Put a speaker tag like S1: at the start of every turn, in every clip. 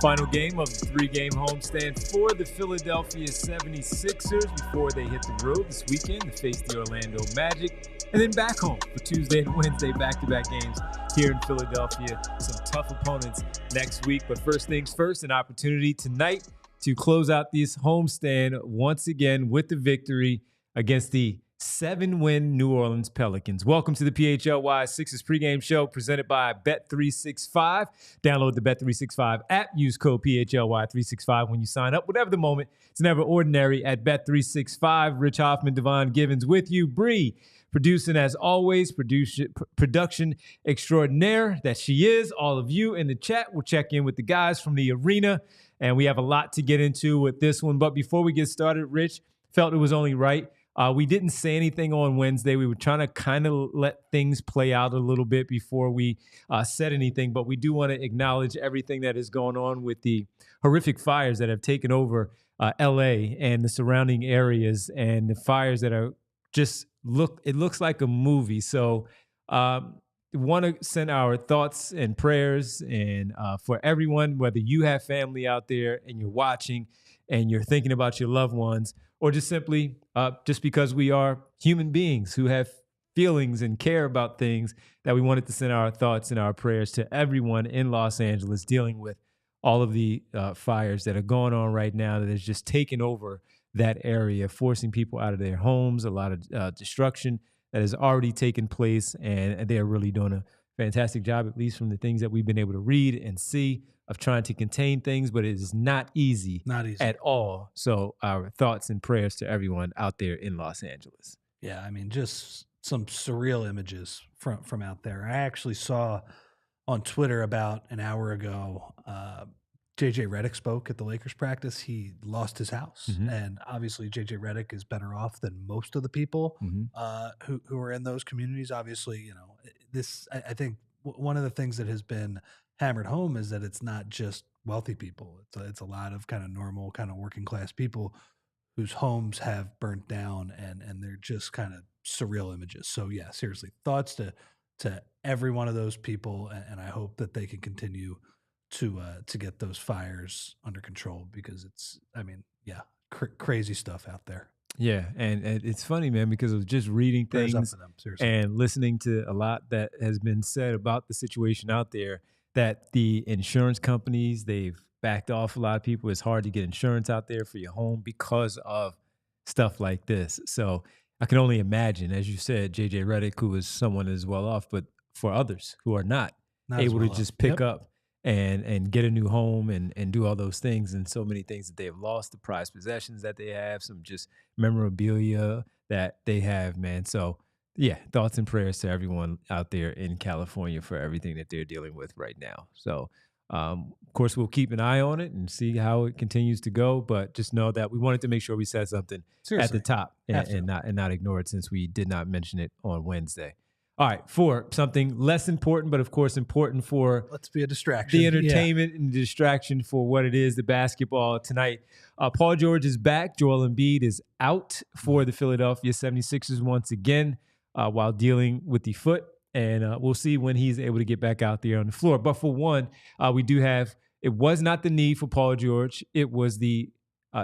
S1: Final game of the three-game homestand for the Philadelphia 76ers before they hit the road this weekend to face the Orlando Magic, and then back home for Tuesday and Wednesday back-to-back games here in Philadelphia. Some tough opponents next week, but first things first, an opportunity tonight to close out this homestand once again with the victory against the 7-win New Orleans Pelicans. Welcome to the PHLY Sixers Pregame Show presented by Bet365. Download the Bet365 app. Use code PHLY365 when you sign up. Whatever the moment, it's never ordinary at Bet365. Rich Hoffman, Devon Givens with you. Bree, producing as always, production extraordinaire that she is. All of you in the chat will check in with the guys from the arena, and we have a lot to get into with this one. But before we get started, Rich, felt it was only right. We didn't say anything on Wednesday. We were trying to kind of let things play out a little bit before we said anything, but we do want to acknowledge everything that is going on with the horrific fires that have taken over LA and the surrounding areas, and the fires that are just it looks like a movie. So want to send our thoughts and prayers and for everyone, whether you have family out there and you're watching and you're thinking about your loved ones, or just simply just because we are human beings who have feelings and care about things, that we wanted to send our thoughts and our prayers to everyone in Los Angeles dealing with all of the fires that are going on right now that has just taken over that area, forcing people out of their homes, a lot of destruction that has already taken place, and they're really doing a fantastic job, at least from the things that we've been able to read and see, of trying to contain things, but it is not easy at all. So our thoughts and prayers to everyone out there in Los Angeles.
S2: Yeah, I mean, just some surreal images from out there. I actually saw on Twitter about an hour ago, JJ Redick spoke at the Lakers practice. He lost his house, and obviously JJ Redick is better off than most of the people who are in those communities. Obviously, you know, I think one of the things that has been hammered home is that it's not just wealthy people. It's a lot of kind of normal, kind of working class people whose homes have burnt down, and they're just kind of surreal images. So yeah, seriously, thoughts to every one of those people, and I hope that they can continue to get those fires under control, because it's, I mean, yeah, crazy stuff out there.
S1: Yeah, and it's funny, man, because of just reading things and listening to a lot that has been said about the situation out there, that the insurance companies, they've backed off a lot of people. It's hard to get insurance out there for your home because of stuff like this. So I can only imagine, as you said, JJ Redick, who is someone as well off, but for others who are not able to just pick up and get a new home and do all those things, and so many things that they have lost, the prized possessions that they have, some just memorabilia that they have, man. So yeah, thoughts and prayers to everyone out there in California for everything that they're dealing with right now. So, of course, we'll keep an eye on it and see how it continues to go. But just know that we wanted to make sure we said something at the top and not ignore it, since we did not mention it on Wednesday. All right, for something less important, but of course important for
S2: let's be a distraction,
S1: the entertainment and the distraction for what it is, the basketball tonight. Paul George is back. Joel Embiid is out for the Philadelphia 76ers once again, while dealing with the foot, and we'll see when he's able to get back out there on the floor. But for one, we do have, it was not the knee for Paul George, it was the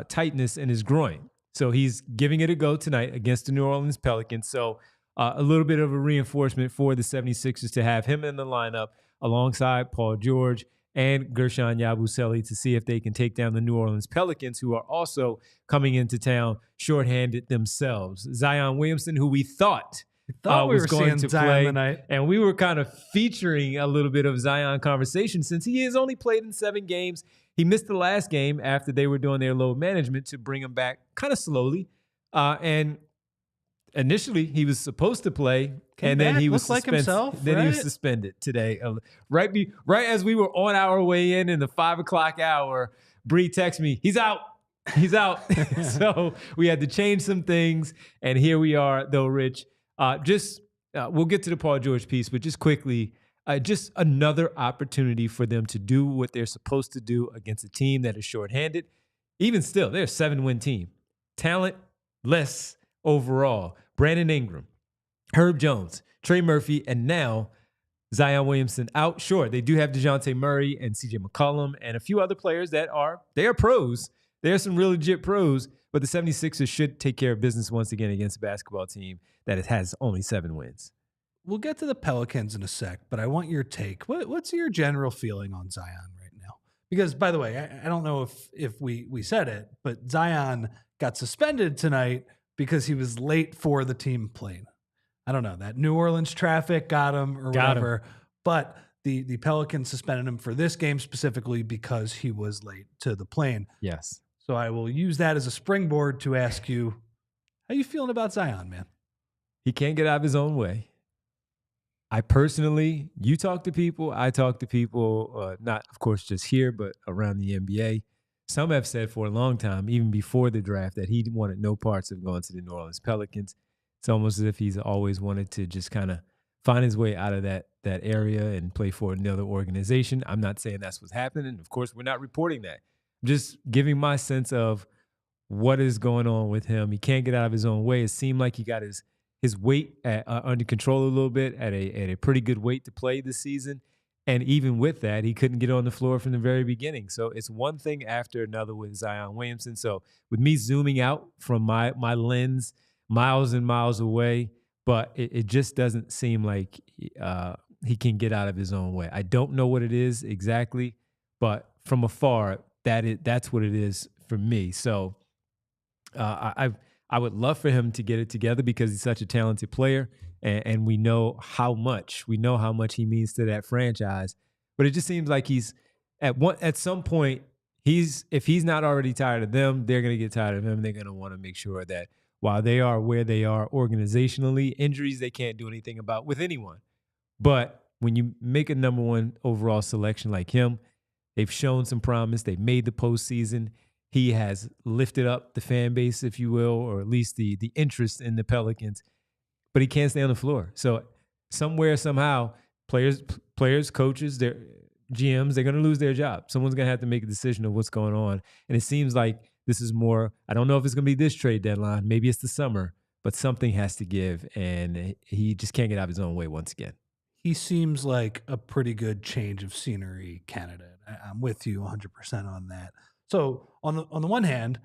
S1: tightness in his groin. So he's giving it a go tonight against the New Orleans Pelicans. So a little bit of a reinforcement for the 76ers to have him in the lineup alongside Paul George and Guerschon Yabusele to see if they can take down the New Orleans Pelicans, who are also coming into town shorthanded themselves. Zion Williamson, who we thought was going to play tonight, and we were kind of featuring a little bit of Zion conversation since he has only played in 7 games. He missed the last game after they were doing their load management to bring him back kind of slowly, and initially, he was supposed to play, and then he was suspended. He was suspended today. Right as we were on our way in the 5 o'clock hour, Bree texted me, "He's out. He's out." So we had to change some things, and here we are, though, Rich. We'll get to the Paul George piece, but just quickly, just another opportunity for them to do what they're supposed to do against a team that is shorthanded. Even still, they're a 7-win team. Talent, less overall. Brandon Ingram, Herb Jones, Trey Murphy, and now Zion Williamson out. Sure, they do have DeJounte Murray and CJ McCollum and a few other players that are pros. They're some real legit pros, but the 76ers should take care of business once again against a basketball team that has only 7 wins.
S2: We'll get to the Pelicans in a sec, but I want your take. What's your general feeling on Zion right now? Because, by the way, I don't know if we said it, but Zion got suspended tonight because he was late for the team plane. I don't know. That New Orleans traffic got him or whatever. But the Pelicans suspended him for this game specifically because he was late to the plane.
S1: Yes.
S2: So I will use that as a springboard to ask you, how you feeling about Zion, man?
S1: He can't get out of his own way. I personally, you talk to people, I talk to people, not, of course, just here, but around the NBA. Some have said for a long time, even before the draft, that he wanted no parts of going to the New Orleans Pelicans. It's almost as if he's always wanted to just kind of find his way out of that area and play for another organization. I'm not saying that's what's happening. Of course, we're not reporting that. I'm just giving my sense of what is going on with him. He can't get out of his own way. It seemed like he got his weight under control a little bit at a pretty good weight to play this season. And even with that, he couldn't get on the floor from the very beginning. So it's one thing after another with Zion Williamson. So with me zooming out from my lens, miles and miles away, but it just doesn't seem like he can get out of his own way. I don't know what it is exactly, but from afar, that's what it is for me. So I would love for him to get it together because he's such a talented player, and we know how much he means to that franchise. But it just seems like he's at some point, if he's not already tired of them, they're going to get tired of him. They're going to want to make sure that while they are where they are organizationally, injuries they can't do anything about with anyone. But when you make a number 1 overall selection like him, they've shown some promise. They've made the postseason. He has lifted up the fan base, if you will, or at least the interest in the Pelicans, but he can't stay on the floor. So somewhere, somehow, players, coaches, their GMs, they're going to lose their job. Someone's going to have to make a decision of what's going on. And it seems like this is more, I don't know if it's going to be this trade deadline. Maybe it's the summer, but something has to give, and he just can't get out of his own way once again.
S2: He seems like a pretty good change of scenery candidate. I'm with you 100% on that. So on the one hand,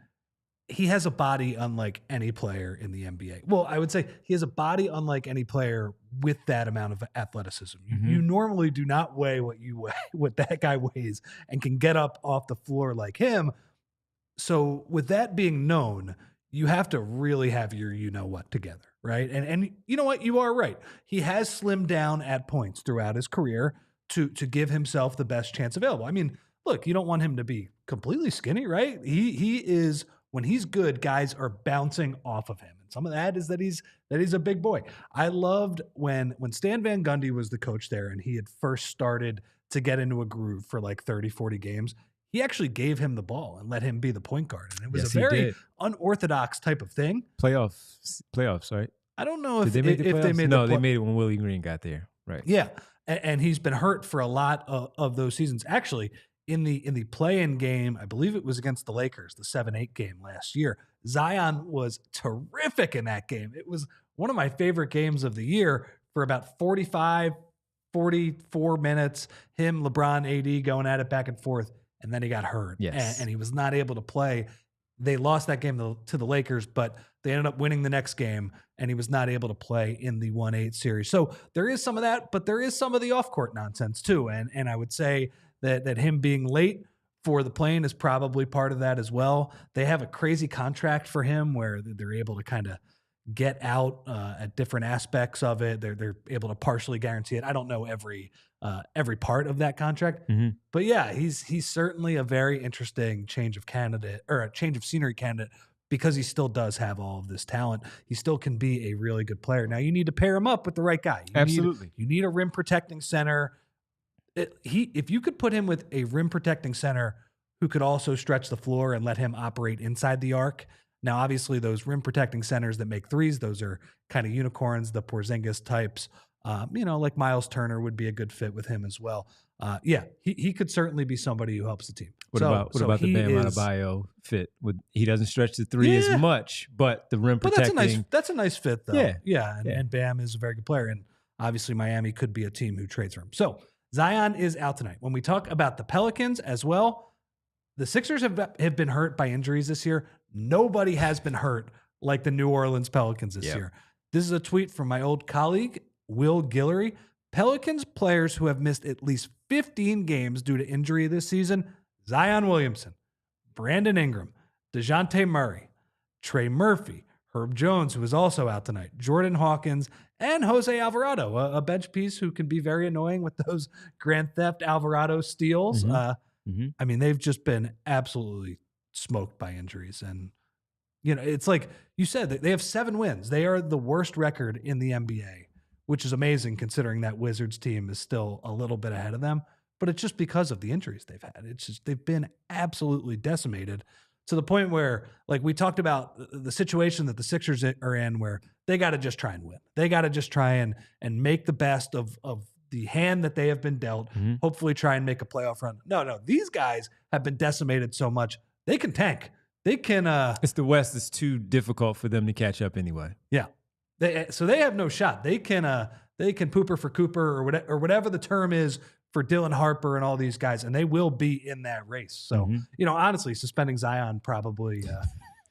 S2: he has a body unlike any player in the NBA. Well, I would say he has a body unlike any player with that amount of athleticism. Mm-hmm. You normally do not weigh what that guy weighs and can get up off the floor like him. So with that being known, you have to really have your you-know-what together, right? And you know what? You are right. He has slimmed down at points throughout his career to give himself the best chance available. I mean, look, you don't want him to be completely skinny, right? He is, when he's good, guys are bouncing off of him. And some of that is that he's a big boy. I loved when Stan Van Gundy was the coach there and he had first started to get into a groove for like 30, 40 games. He actually gave him the ball and let him be the point guard. And it was a very unorthodox type of thing.
S1: Playoffs, right?
S2: I don't know if
S1: they made the playoffs?
S2: No,
S1: they made it when Willie Green got there. Right.
S2: Yeah. And he's been hurt for a lot of those seasons. Actually, in the play-in game, I believe it was against the Lakers, the 7-8 game last year, Zion was terrific in that game. It was one of my favorite games of the year for about 44 minutes, him, LeBron, AD going at it back and forth, and then he got hurt.
S1: Yes.
S2: And he was not able to play. They lost that game to the Lakers, but they ended up winning the next game, and he was not able to play in the 1-8 series. So there is some of that, but there is some of the off-court nonsense too. And I would say that him being late for the plane is probably part of that as well. They have a crazy contract for him where they're able to kind of get out at different aspects of it. They're able to partially guarantee it. I don't know every part of that contract, but yeah, he's certainly a very interesting change of scenery candidate because he still does have all of this talent. He still can be a really good player. Now you need to pair him up with the right guy.
S1: Absolutely.
S2: You need a rim protecting center. If you could put him with a rim protecting center who could also stretch the floor and let him operate inside the arc. Now, obviously, those rim protecting centers that make threes, those are kind of unicorns, the Porzingis types. Like Miles Turner would be a good fit with him as well. He could certainly be somebody who helps the team.
S1: What about the Bam Adebayo fit? He doesn't stretch the three as much, but the rim protecting.
S2: That's a nice fit, though.
S1: Yeah.
S2: And Bam is a very good player. And obviously Miami could be a team who trades for him. So Zion is out tonight. When we talk about the Pelicans as well, the Sixers have been hurt by injuries this year. Nobody has been hurt like the New Orleans Pelicans this year. This is a tweet from my old colleague, Will Guillory. Pelicans players who have missed at least 15 games due to injury this season: Zion Williamson, Brandon Ingram, DeJounte Murray, Trey Murphy, Herb Jones, who is also out tonight, Jordan Hawkins, and Jose Alvarado, a bench piece who can be very annoying with those Grand Theft Alvarado steals. I mean, they've just been absolutely smoked by injuries. And, you know, it's like you said, they have 7 wins. They are the worst record in the NBA, which is amazing considering that Wizards team is still a little bit ahead of them. But it's just because of the injuries they've had. It's just they've been absolutely decimated to the point where, like we talked about, the situation that the Sixers are in where they got to just try and win. They got to just try and make the best of the hand that they have been dealt, hopefully try and make a playoff run. No, these guys have been decimated so much, they can tank. They can.
S1: It's the West. It's too difficult for them to catch up anyway.
S2: Yeah. So they have no shot. They can pooper for Cooper or whatever the term is for Dylan Harper and all these guys, and they will be in that race. So, you know, honestly, suspending Zion probably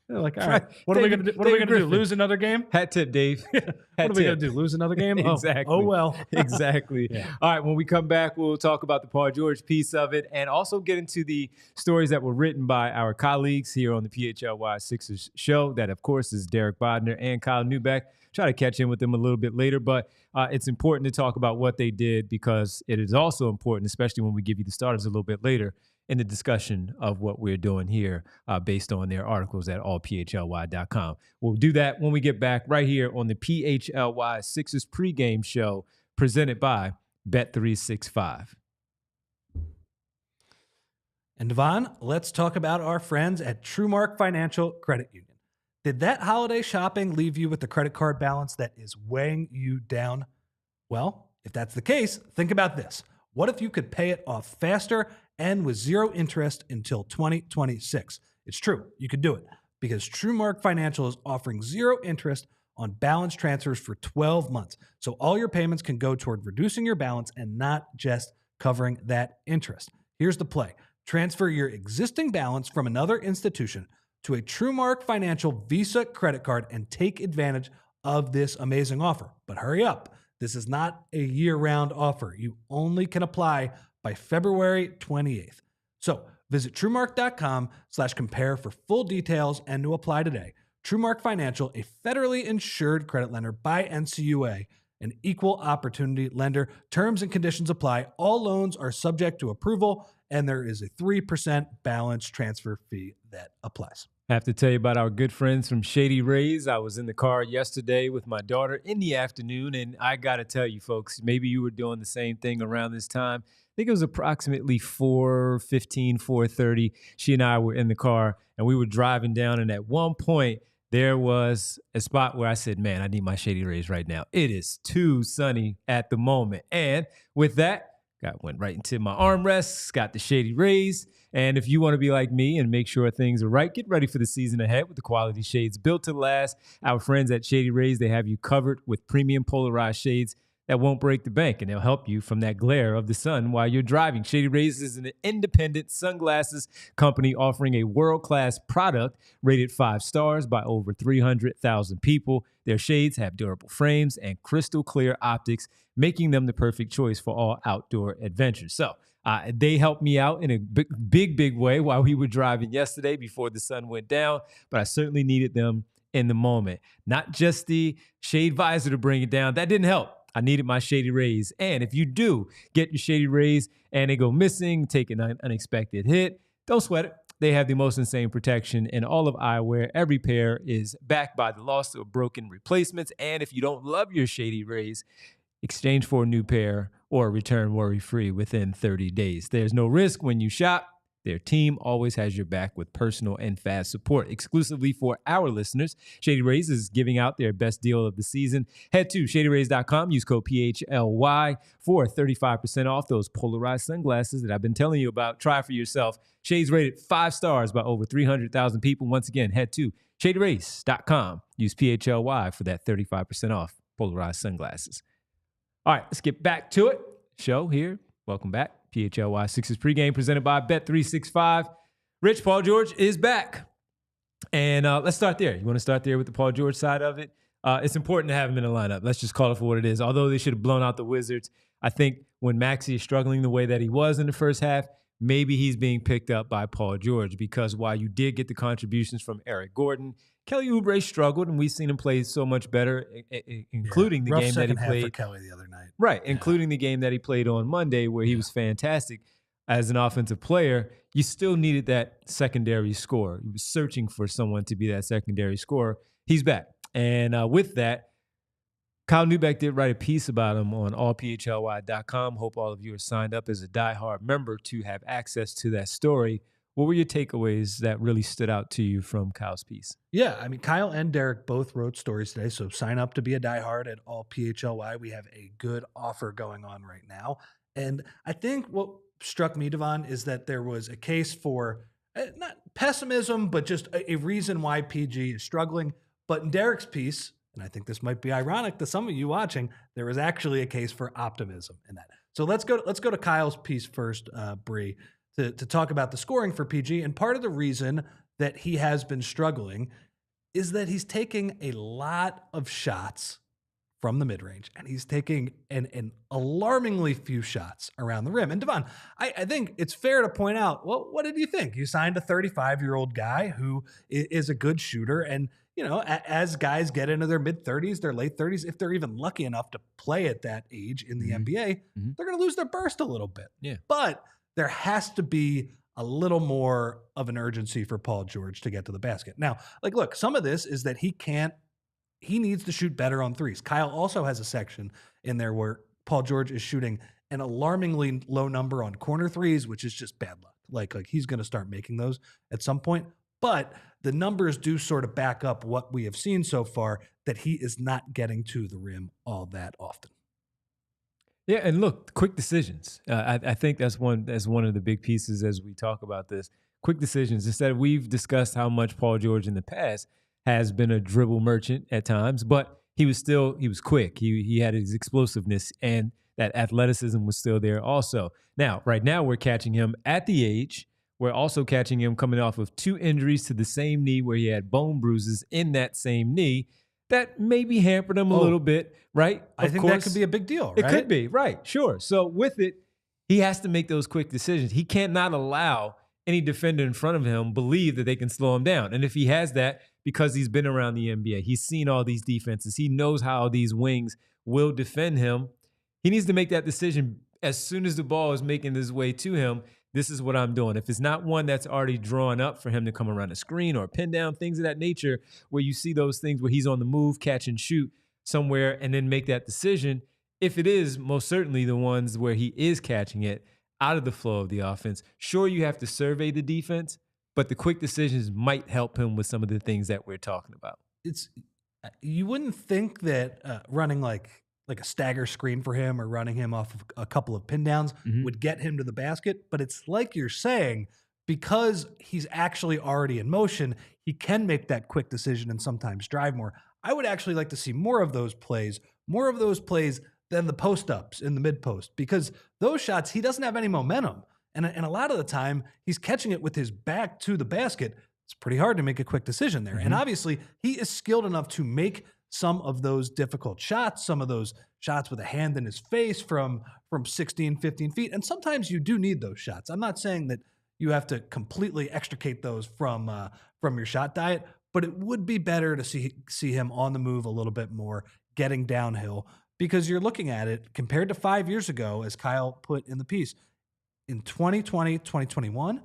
S2: like, all right, what are we going to do? What are we going to do? Lose another game?
S1: Hat tip, Dave.
S2: What are we going to do? Lose another game?
S1: Exactly.
S2: Oh well.
S1: Exactly. Yeah. All right, when we come back, we'll talk about the Paul George piece of it and also get into the stories that were written by our colleagues here on the PHLY Sixers show. That, of course, is Derek Bodner and Kyle Newbeck. Try to catch in with them a little bit later, but it's important to talk about what they did because it is also important, especially when we give you the starters a little bit later in the discussion of what we're doing here based on their articles at allphly.com. We'll do that when we get back right here on the PHLY Sixers pregame show presented by Bet365.
S2: And Devon, let's talk about our friends at TrueMark Financial Credit Union. Did that holiday shopping leave you with a credit card balance that is weighing you down? Well, if that's the case, think about this. What if you could pay it off faster and with zero interest until 2026? It's true. You could do it because TrueMark Financial is offering zero interest on balance transfers for 12 months. So all your payments can go toward reducing your balance and not just covering that interest. Here's the play. Transfer your existing balance from another institution to a TrueMark Financial Visa credit card and take advantage of this amazing offer. But hurry up. This is not a year-round offer. You only can apply by February 28th. So visit TrueMark.com/compare for full details and to apply today. TrueMark Financial, a federally insured credit lender by NCUA, an equal opportunity lender. Terms and conditions apply. All loans are subject to approval, and there is a 3% balance transfer fee that applies.
S1: I have to tell you about our good friends from Shady Rays. I was in the car yesterday with my daughter in the afternoon, and I got to tell you, folks, maybe you were doing the same thing around this time. I think it was approximately 4:15, 4:30. She and I were in the car, and we were driving down, and at one point, there was a spot where I said, man, I need my Shady Rays right now. It is too sunny at the moment. And with that, went right into my armrests, got the Shady Rays. And if you want to be like me and make sure things are right, get ready for the season ahead with the quality shades built to last. Our friends at Shady Rays, they have you covered with premium polarized shades that won't break the bank, and they'll help you from that glare of the sun while you're driving. Shady Rays is an independent sunglasses company offering a world-class product rated 5 stars by over 300,000 people. Their shades have durable frames and crystal clear optics, making them the perfect choice for all outdoor adventures. So they helped me out in a big way while we were driving yesterday before the sun went down, but I certainly needed them in the moment. Not just the shade visor to bring it down. That didn't help. I needed my Shady Rays. And if you do get your Shady Rays and they go missing, take an unexpected hit, don't sweat it. They have the most insane protection in all of eyewear. Every pair is backed by the lost or broken replacements. And if you don't love your Shady Rays, exchange for a new pair or return worry-free within 30 days. There's no risk when you shop. Their team always has your back with personal and fast support. Exclusively for our listeners, Shady Rays is giving out their best deal of the season. Head to shadyrays.com, use code PHLY for 35% off those polarized sunglasses that I've been telling you about. Try for yourself. Shades rated 5 stars by over 300,000 people. Once again, head to shadyrays.com, use PHLY for that 35% off polarized sunglasses. All right, let's get back to it. Show here. Welcome back. PHLY Sixers Pregame presented by Bet365. Rich, Paul George is back. And let's start there. You want to start there with the Paul George side of it? It's important to have him in the lineup. Let's just call it for what it is. Although they should have blown out the Wizards, I think when Maxey is struggling the way that he was in the first half, maybe he's being picked up by Paul George, because while you did get the contributions from Eric Gordon, Kelly Oubre struggled, and we've seen him play so much better, including the game that he played.
S2: For Kelly the other night.
S1: Right, including the game that he played on Monday where he was fantastic as an offensive player. You still needed that secondary scorer. You were searching for someone to be that secondary scorer. He's back. And with that, Kyle Neubeck did write a piece about him on allphly.com. Hope all of you are signed up as a diehard member to have access to that story. What were your takeaways that really stood out to you from Kyle's piece?
S2: Yeah, I mean, Kyle and Derek both wrote stories today, so sign up to be a diehard at allphly. We have a good offer going on right now. And I think what struck me, Devon, is that there was a case for not pessimism, but just a reason why PG is struggling. But in Derek's piece, and I think this might be ironic to some of you watching, there was actually a case for optimism in that. So let's go to Kyle's piece first, Bree, to talk about the scoring for PG. And part of the reason that he has been struggling is that he's taking a lot of shots from the mid-range, and he's taking an alarmingly few shots around the rim. And Devon, I think it's fair to point out, well, what did you think? You signed a 35-year-old guy who is a good shooter, and you know, as guys get into their mid-30s, their late 30s, if they're even lucky enough to play at that age in the NBA, they're going to lose their burst a little bit.
S1: Yeah.
S2: But there has to be a little more of an urgency for Paul George to get to the basket. Now, like, look, some of this is that he needs to shoot better on threes. Kyle also has a section in there where Paul George is shooting an alarmingly low number on corner threes, which is just bad luck. Like he's going to start making those at some point. But the numbers do sort of back up what we have seen so far, that he is not getting to the rim all that often.
S1: Yeah, and look, quick decisions. I think that's one of the big pieces as we talk about this. Quick decisions. Instead, we've discussed how much Paul George in the past has been a dribble merchant at times, but he was quick. He had his explosiveness, and that athleticism was still there also. Now, right now, we're catching him at the age. We're also catching him coming off of 2 injuries to the same knee, where he had bone bruises in that same knee that maybe hampered him a little bit, right?
S2: I think that could be a big deal, right?
S1: It could be, right, sure. So with it, he has to make those quick decisions. He cannot allow any defender in front of him believe that they can slow him down. And if he has that, because he's been around the NBA, he's seen all these defenses, he knows how these wings will defend him, he needs to make that decision as soon as the ball is making its way to him. This is what I'm doing. If it's not one that's already drawn up for him to come around a screen or pin down, things of that nature, where you see those things where he's on the move, catch and shoot somewhere, and then make that decision. If it is most certainly the ones where he is catching it out of the flow of the offense, sure, you have to survey the defense, but the quick decisions might help him with some of the things that we're talking about.
S2: You wouldn't think that running like a stagger screen for him or running him off of a couple of pin downs would get him to the basket. But it's like you're saying, because he's actually already in motion, he can make that quick decision and sometimes drive more. I would actually like to see more of those plays than the post-ups in the mid-post, because those shots, he doesn't have any momentum. And a lot of the time, he's catching it with his back to the basket. It's pretty hard to make a quick decision there. And obviously, he is skilled enough to make some of those difficult shots, some of those shots with a hand in his face from 16, 15 feet. And sometimes you do need those shots. I'm not saying that you have to completely extricate those from your shot diet, but it would be better to see him on the move a little bit more, getting downhill, because you're looking at it compared to 5 years ago, as Kyle put in the piece. In 2020, 2021,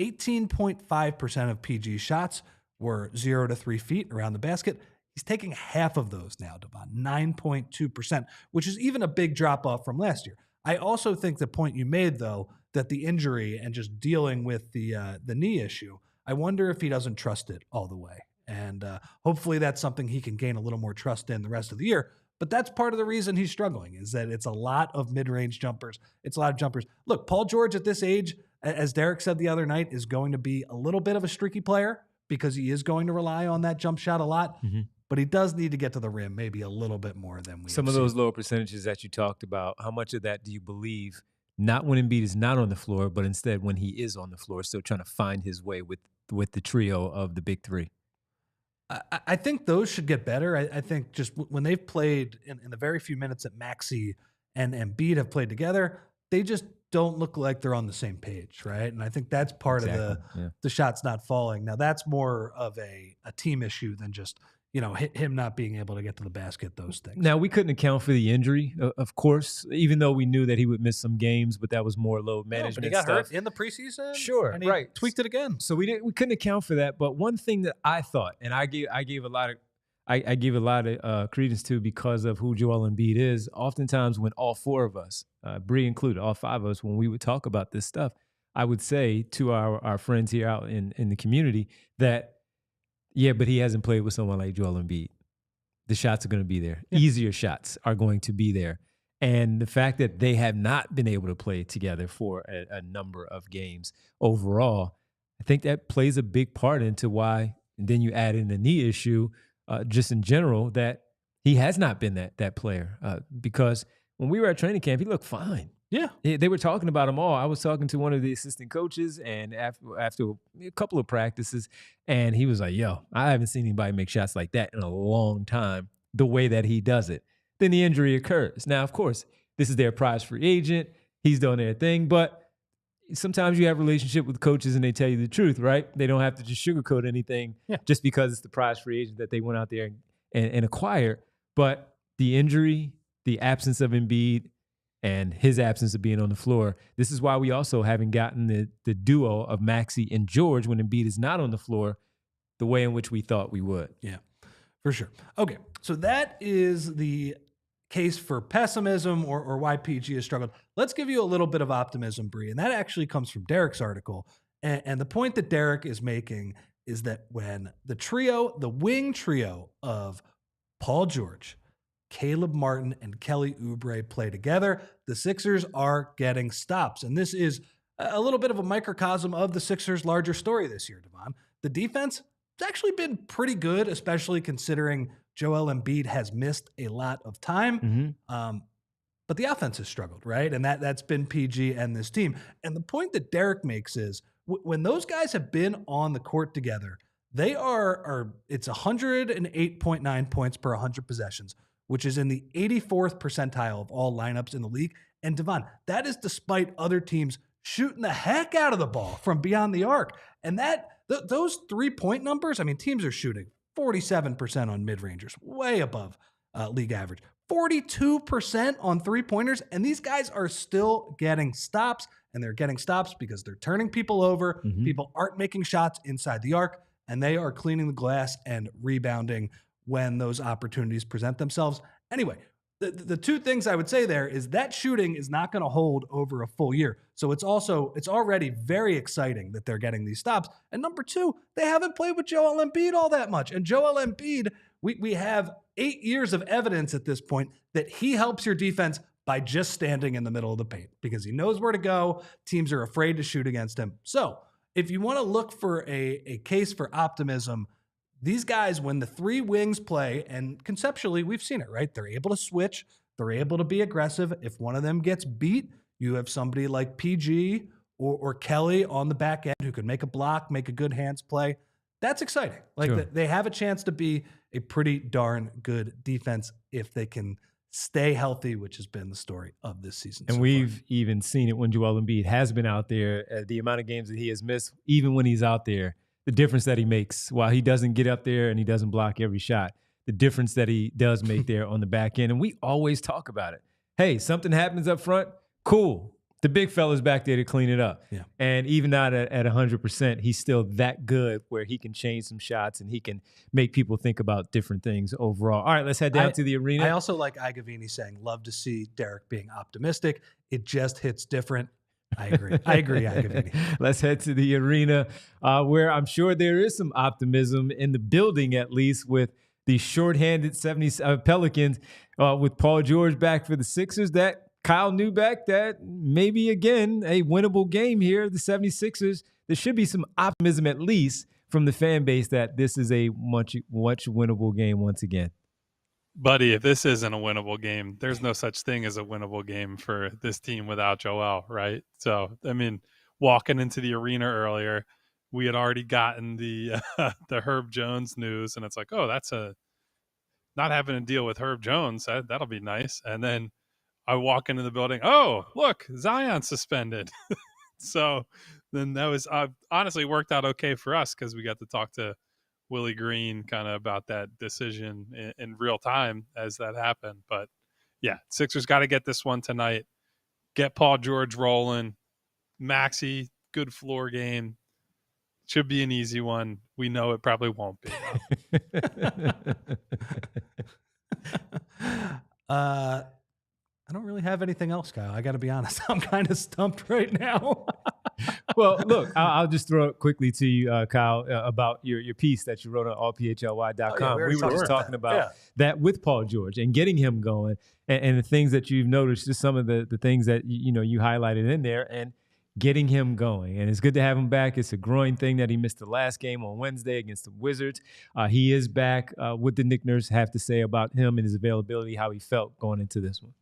S2: 18.5% of PG shots were 0 to 3 feet around the basket. He's taking half of those now, Devon, 9.2%, which is even a big drop off from last year. I also think the point you made, though, that the injury and just dealing with the knee issue, I wonder if he doesn't trust it all the way. And hopefully that's something he can gain a little more trust in the rest of the year. But that's part of the reason he's struggling, is that it's a lot of mid-range jumpers. It's a lot of jumpers. Look, Paul George at this age, as Derek said the other night, is going to be a little bit of a streaky player because he is going to rely on that jump shot a lot. but he does need to get to the rim maybe a little bit more than we.
S1: Some of those lower percentages that you talked about, how much of that do you believe not when Embiid is not on the floor, but instead when he is on the floor, still trying to find his way with the trio of the big three?
S2: I think those should get better. I think just when they've played in the very few minutes that Maxey and Embiid have played together, they just don't look like they're on the same page, right? And I think that's part of the shots not falling. Now, that's more of a team issue than just, him not being able to get to the basket, those things.
S1: Now, we couldn't account for the injury, of course, even though we knew that he would miss some games, but that was more load management
S2: but he got
S1: stuff.
S2: hurt in the preseason.
S1: Sure,
S2: and he tweaked it again.
S1: So we couldn't account for that. But one thing that I thought, and I gave a lot of credence to because of who Joel Embiid is. Oftentimes, when all four of us, Bree included, all five of us, when we would talk about this stuff, I would say to our friends here out in the community that, yeah, but he hasn't played with someone like Joel Embiid. The shots are going to be there. Yeah. Easier shots are going to be there. And the fact that they have not been able to play together for a number of games overall, I think that plays a big part into why, and then you add in the knee issue, just in general, that he has not been that player. Because when we were at training camp, he looked fine.
S2: Yeah.
S1: They were talking about him all. I was talking to one of the assistant coaches and after a couple of practices, and he was like, yo, I haven't seen anybody make shots like that in a long time, the way that he does it. Then the injury occurs. Now, of course, this is their prize free agent. He's doing their thing, but sometimes you have a relationship with coaches and they tell you the truth, right? They don't have to just sugarcoat anything just because it's the prize free agent that they went out there and acquired. But the injury, the absence of Embiid, and his absence of being on the floor, this is why we also haven't gotten the duo of Maxey and George when Embiid is not on the floor the way in which we thought we would.
S2: Yeah, for sure. Okay, so that is the case for pessimism or why PG has struggled. Let's give you a little bit of optimism, Bree, and that actually comes from Derek's article. And the point that Derek is making is that when the wing trio of Paul George, Caleb Martin, and Kelly Oubre play together, the Sixers are getting stops. And this is a little bit of a microcosm of the Sixers' larger story this year, Devon. The defense has actually been pretty good, especially considering Joel Embiid has missed a lot of time. Mm-hmm. But the offense has struggled, right? And that's been PG and this team. And the point that Derek makes is when those guys have been on the court together, they it's 108.9 points per 100 possessions, which is in the 84th percentile of all lineups in the league. And Devon, that is despite other teams shooting the heck out of the ball from beyond the arc. And those 3-point numbers, I mean, teams are shooting 47% on mid-rangers, way above league average. 42% on three-pointers, and these guys are still getting stops, and they're getting stops because they're turning people over. Mm-hmm. People aren't making shots inside the arc, and they are cleaning the glass and rebounding when those opportunities present themselves. Anyway, the two things I would say there is that shooting is not going to hold over a full year. So it's already very exciting that they're getting these stops. And number two, they haven't played with Joel Embiid all that much. And Joel Embiid, we have 8 years of evidence at this point that he helps your defense by just standing in the middle of the paint because he knows where to go. Teams are afraid to shoot against him. So if you want to look for a case for optimism, these guys, when the three wings play, and conceptually we've seen it, right? They're able to switch. They're able to be aggressive. If one of them gets beat, you have somebody like PG or Kelly on the back end who can make a block, make a good hands play. That's exciting. Like sure. They have a chance to be a pretty darn good defense if they can stay healthy, which has been the story of this season.
S1: And we've even seen it when Joel Embiid has been out there, the amount of games that he has missed, even when he's out there, the difference that he makes while he doesn't get up there and he doesn't block every shot, the difference that he does make there on the back end. And we always talk about it. Hey, something happens up front, cool. The big fella's back there to clean it up. Yeah. And even not at 100%, he's still that good where he can change some shots and he can make people think about different things overall. All right, let's head down to the arena.
S2: I also like Igavini saying, love to see Derek being optimistic. It just hits different. I agree, Igavini.
S1: Let's head to the arena where I'm sure there is some optimism in the building, at least with the shorthanded Pelicans with Paul George back for the Sixers. That Kyle knew back that maybe, again, a winnable game here, the 76ers. There should be some optimism at least from the fan base that this is a much winnable game once again.
S3: Buddy, if this isn't a winnable game, there's no such thing as a winnable game for this team without Joel, right? So, I mean, walking into the arena earlier, we had already gotten the Herb Jones news, and it's like, oh, that's not having to deal with Herb Jones. That'll be nice. And then I walk into the building, oh, look, Zion suspended. So then that was honestly worked out okay for us because we got to talk to Willie Green kind of about that decision in real time as that happened. But yeah, Sixers got to get this one tonight. Get Paul George rolling. Maxey, good floor game. Should be an easy one. We know it probably won't be.
S2: I don't really have anything else, Kyle. I got to be honest. I'm kind of stumped right now.
S1: Well, look, I'll just throw it quickly to you, Kyle, about your piece that you wrote on allphly.com.
S2: Oh, yeah,
S1: we were just talking about that with Paul George and getting him going and the things that you've noticed, just some of the things that you highlighted in there and getting him going. And it's good to have him back. It's a groin thing that he missed the last game on Wednesday against the Wizards. He is back. What did Nick Nurse have to say about him and his availability, how he felt going into this one?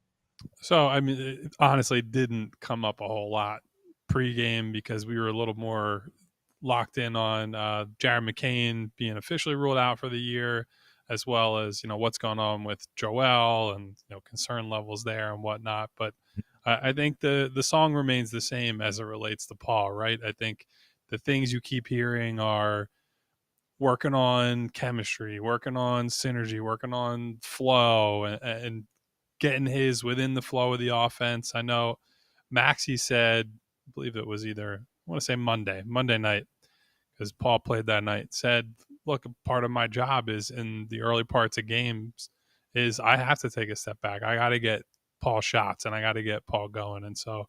S3: So, I mean, it honestly didn't come up a whole lot pregame because we were a little more locked in on Jared McCain being officially ruled out for the year, as well as, what's going on with Joel and, concern levels there and whatnot. But I think the song remains the same as it relates to Paul, right? I think the things you keep hearing are working on chemistry, working on synergy, working on flow, and getting his within the flow of the offense. I know Maxey said, I believe it was I want to say Monday night, because Paul played that night, said, look, part of my job is in the early parts of games is I have to take a step back. I got to get Paul shots and I got to get Paul going. And so,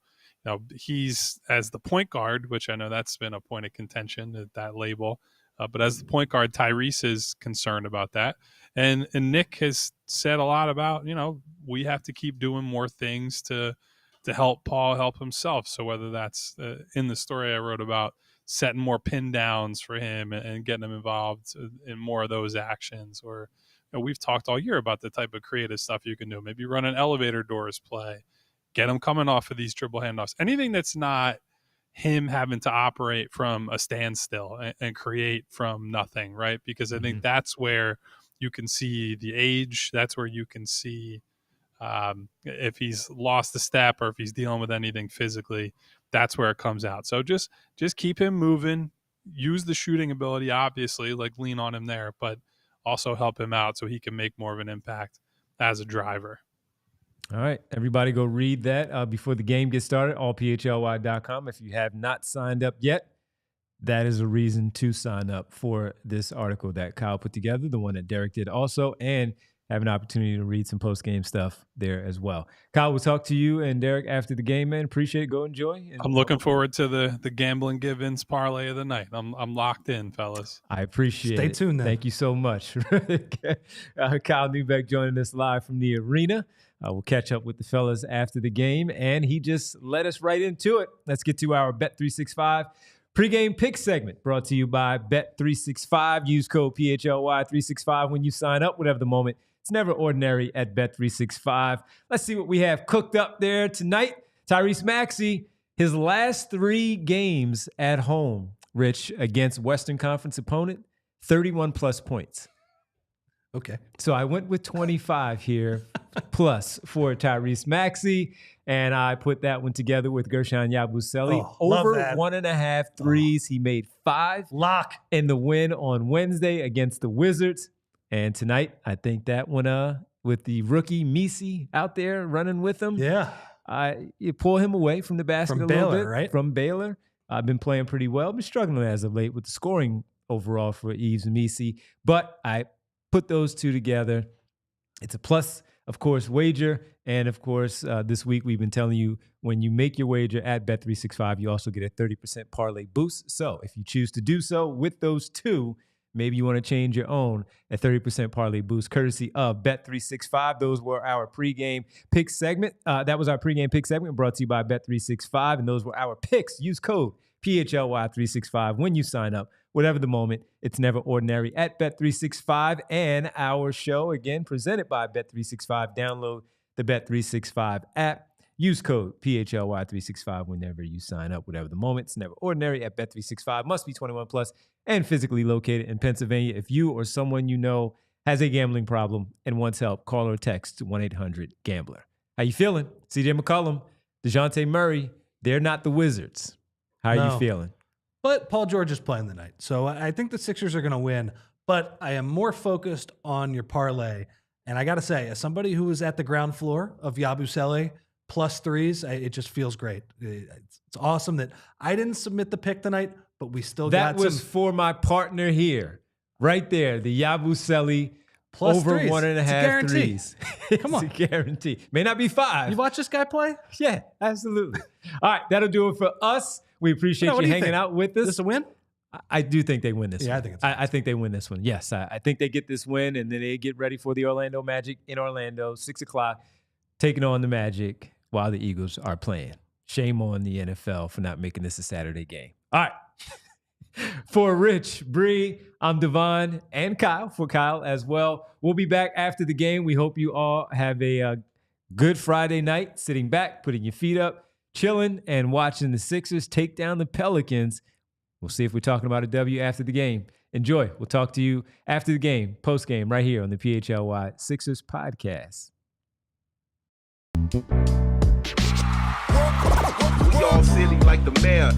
S3: he's as the point guard, which I know that's been a point of contention, that label. But as the point guard, Tyrese is concerned about that. And Nick has said a lot about, we have to keep doing more things to help Paul help himself. So whether that's in the story I wrote about setting more pin downs for him and getting him involved in more of those actions, or we've talked all year about the type of creative stuff you can do. Maybe run an elevator doors play, get him coming off of these dribble handoffs. Anything that's not him having to operate from a standstill and create from nothing, right? Because I think that's where you can see the age. That's where you can see if he's lost a step or if he's dealing with anything physically. That's where it comes out. So just keep him moving. Use the shooting ability, obviously, like lean on him there, but also help him out so he can make more of an impact as a driver.
S1: All right, everybody go read that before the game gets started, allphly.com. If you have not signed up yet, that is a reason to sign up for this article that Kyle put together, the one that Derek did also, and have an opportunity to read some post-game stuff there as well. Kyle, we'll talk to you and Derek after the game, man. Appreciate it. Go enjoy.
S3: I'm looking forward to the gambling give-ins parlay of the night. I'm locked in, fellas.
S1: I appreciate it.
S2: Stay tuned then.
S1: Thank you so much. Kyle Neubeck joining us live from the arena. We'll catch up with the fellas after the game, and he just led us right into it. Let's get to our Bet365 pregame pick segment, brought to you by Bet365. Use code PHLY365 when you sign up, whatever the moment. It's never ordinary at Bet365. Let's see what we have cooked up there tonight. Tyrese Maxey, his last 3 games at home, Rich, against Western Conference opponent, 31-plus points.
S2: Okay.
S1: So I went with 25 here plus for Tyrese Maxey, and I put that one together with Guerschon Yabusele. Over 1.5 threes. He made 5.
S2: Lock.
S1: In the win on Wednesday against the Wizards. And tonight, I think that one with the rookie Messi out there running with him.
S2: Yeah.
S1: You pull him away from the basket
S2: from
S1: a little
S2: Baylor,
S1: bit.
S2: Right?
S1: From Baylor. I've been playing pretty well. Been struggling as of late with the scoring overall for Yves and Messi. But I put those two together. It's a plus, of course, wager. And, of course, this week we've been telling you when you make your wager at Bet365, you also get a 30% parlay boost. So if you choose to do so with those two, maybe you want to change your own, a 30% parlay boost courtesy of Bet365. Those were our pregame pick segment. That was our pregame pick segment brought to you by Bet365. And those were our picks. Use code PHLY365 when you sign up whatever the moment, it's never ordinary at Bet365. And our show, again, presented by Bet365. Download the Bet365 app. Use code PHLY365 whenever you sign up. Whatever the moment, it's never ordinary at Bet365. Must be 21 plus and physically located in Pennsylvania. If you or someone you know has a gambling problem and wants help, call or text 1-800-GAMBLER. How you feeling? CJ McCollum, DeJounte Murray, they're not the Wizards. How are you feeling?
S2: But Paul George is playing tonight. So I think the Sixers are going to win. But I am more focused on your parlay. And I got to say, as somebody who was at the ground floor of Yabusele plus threes, it just feels great. It's awesome that I didn't submit the pick tonight, but we still got some. That
S1: was for my partner here. Right there, the Yabusele
S2: plus
S1: over
S2: threes.
S1: 1.5 threes.
S2: Come on.
S1: It's a guarantee. May not be 5.
S2: You watch this guy play?
S1: Yeah, absolutely. All right, that'll do it for us. We appreciate you hanging out with us.
S2: Is this a win?
S1: I do think they win this one.
S2: I think
S1: I think they win this one. Yes, I think they get this win, and then they get ready for the Orlando Magic in Orlando, 6 o'clock, taking on the Magic while the Eagles are playing. Shame on the NFL for not making this a Saturday game. All right. For Rich, Bree, I'm Devon, and Kyle, for Kyle as well. We'll be back after the game. We hope you all have a good Friday night, sitting back, putting your feet up, chilling, and watching the Sixers take down the Pelicans. We'll see if we're talking about a W after the game. Enjoy. We'll talk to you after the game, post-game, right here on the PHLY Sixers podcast.
S4: We all silly like the mayor.